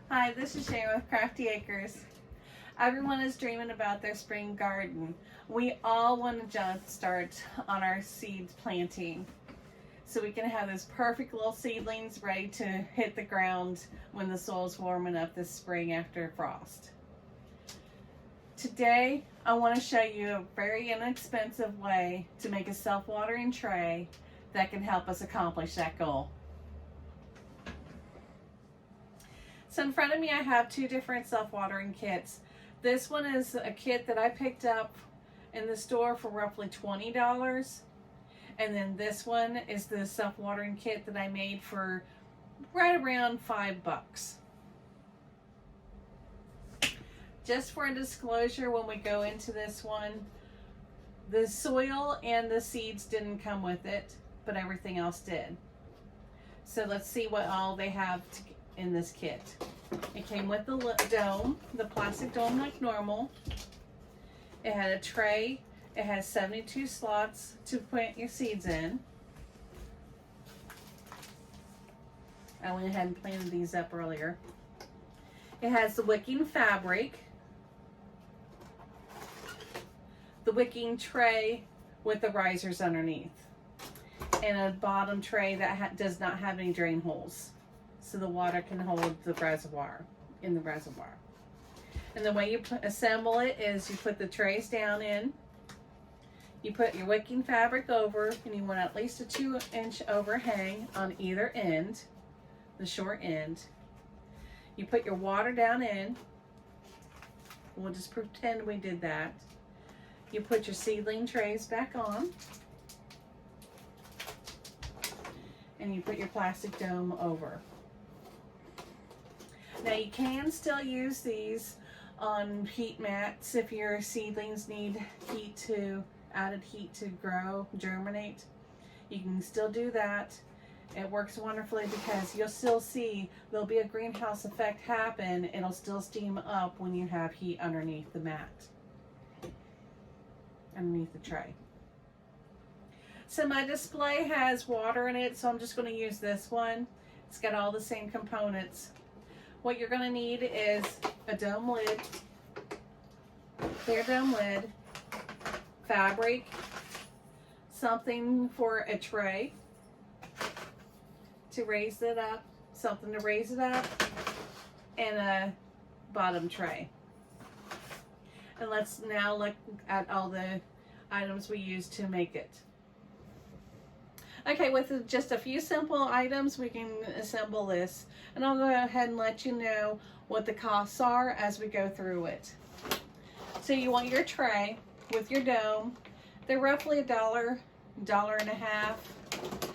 Hi, this is Shane with Crafty Acres. Everyone is dreaming about their spring garden. We all want to jump start on our seeds planting so we can have those perfect little seedlings ready to hit the ground when the soil's warm enough this spring after frost. Today, I want to show you a very inexpensive way to make a self-watering tray that can help us accomplish that goal. So in front of me I have two different self-watering kits. This one is a kit that I picked up in the store for roughly $20. And then this one is the self-watering kit that I made for right around $5. Just for a disclosure, when we go into this one, the soil and the seeds didn't come with it, but everything else did. So let's see what all they have in this kit. It came with the dome, the plastic dome like normal. It had a tray. It has 72 slots to put your seeds in. I went ahead and planted these up earlier. It has the wicking fabric, the wicking tray with the risers underneath, and a bottom tray that does not have any drain holes, so the water can hold the reservoir, in the reservoir. And the way you assemble it is you put the trays down in, you put your wicking fabric over, and you want at least a 2-inch overhang on either end, the short end. You put your water down in. We'll just pretend we did that. You put your seedling trays back on, and you put your plastic dome over. Now you can still use these on heat mats if your seedlings need added heat to grow, germinate. You can still do that. It works wonderfully because you'll still see there'll be a greenhouse effect happen. It'll still steam up when you have heat underneath the mat, underneath the tray. So my display has water in it, so I'm just going to use this one. It's got all the same components. What you're going to need is a dome lid, clear dome lid, fabric, something for a tray to raise it up, something to raise it up, and a bottom tray. And let's now look at all the items we used to make it. Okay, with just a few simple items, we can assemble this. And I'll go ahead and let you know what the costs are as we go through it. So you want your tray with your dome. They're roughly $1, $1.50.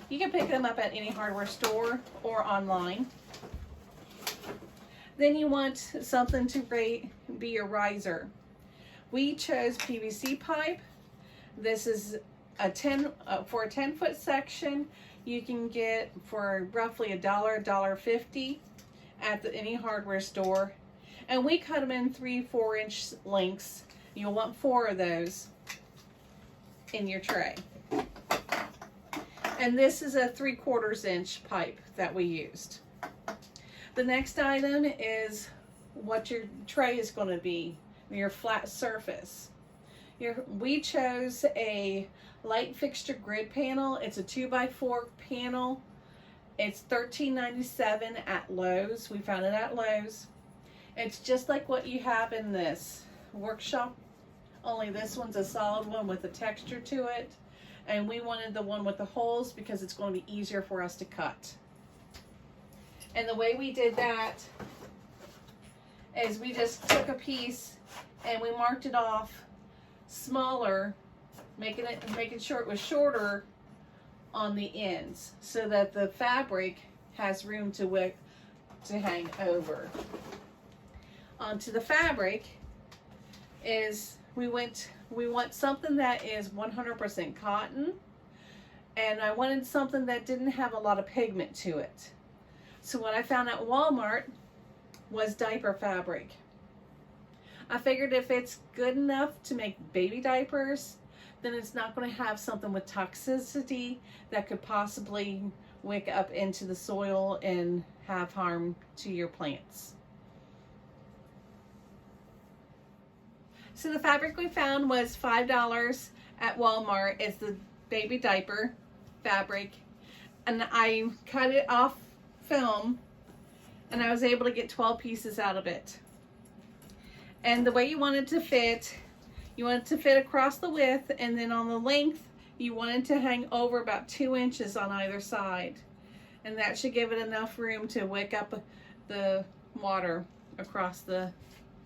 You can pick them up at any hardware store or online. Then you want something to be your riser. We chose PVC pipe. This is for a 10-foot section. You can get for roughly $1, $1.50 at any hardware store. And we cut them in 3-4 inch lengths. You'll want 4 of those in your tray. And this is a 3/4 inch pipe that we used. The next item is what your tray is going to be, your flat surface. We chose a light fixture grid panel. It's a 2x4 panel. It's $13.97 at Lowe's. We found it at Lowe's. It's just like what you have in this workshop, only this one's a solid one with a texture to it. And we wanted the one with the holes because it's going to be easier for us to cut. And the way we did that is we just took a piece and we marked it off smaller, making sure it was shorter on the ends so that the fabric has room to hang over. Onto the fabric is we want something that is 100% cotton, and I wanted something that didn't have a lot of pigment to it. So what I found at Walmart was diaper fabric. I figured if it's good enough to make baby diapers, then it's not going to have something with toxicity that could possibly wick up into the soil and have harm to your plants. So the fabric we found was $5 at Walmart. It's the baby diaper fabric. And I cut it off film, and I was able to get 12 pieces out of it. And the way you want it to fit, you want it to fit across the width, and then on the length, you want it to hang over about 2 inches on either side. And that should give it enough room to wick up the water across the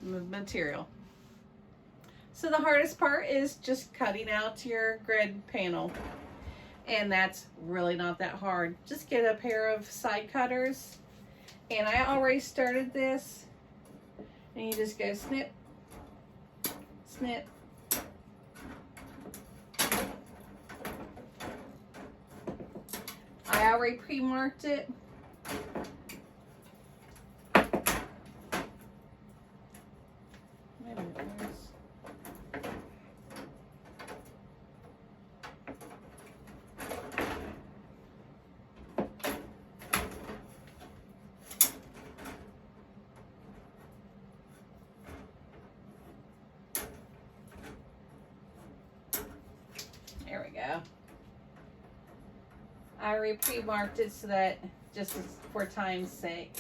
material. So the hardest part is just cutting out your grid panel. And that's really not that hard. Just get a pair of side cutters. And I already started this. And you just go snip, snip. I already pre-marked it. There we go. I already pre-marked it so that just for time's sake.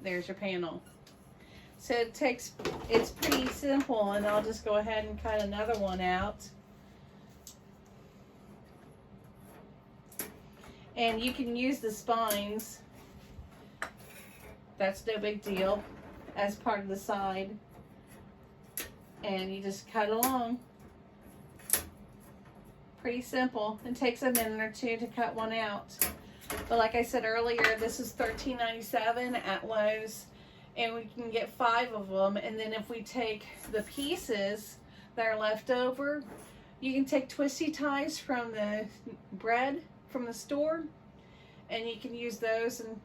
There's your panel. So it's pretty simple, and I'll just go ahead and cut another one out. And you can use the spines. That's no big deal as part of the side. And you just cut along. Pretty simple. It takes a minute or two to cut one out. But like I said earlier, this is $13.97 at Lowe's, and we can get 5 of them. And then if we take the pieces that are left over, you can take twisty ties from the bread from the store, and you can use those and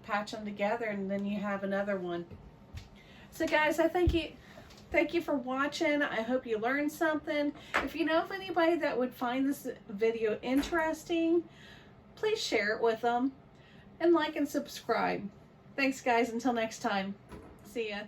patch them together, and then you have another one. So guys, I thank you for watching. I hope you learned something. If you know of anybody that would find this video interesting, please share it with them, and like and subscribe. Thanks guys, until next time. See ya.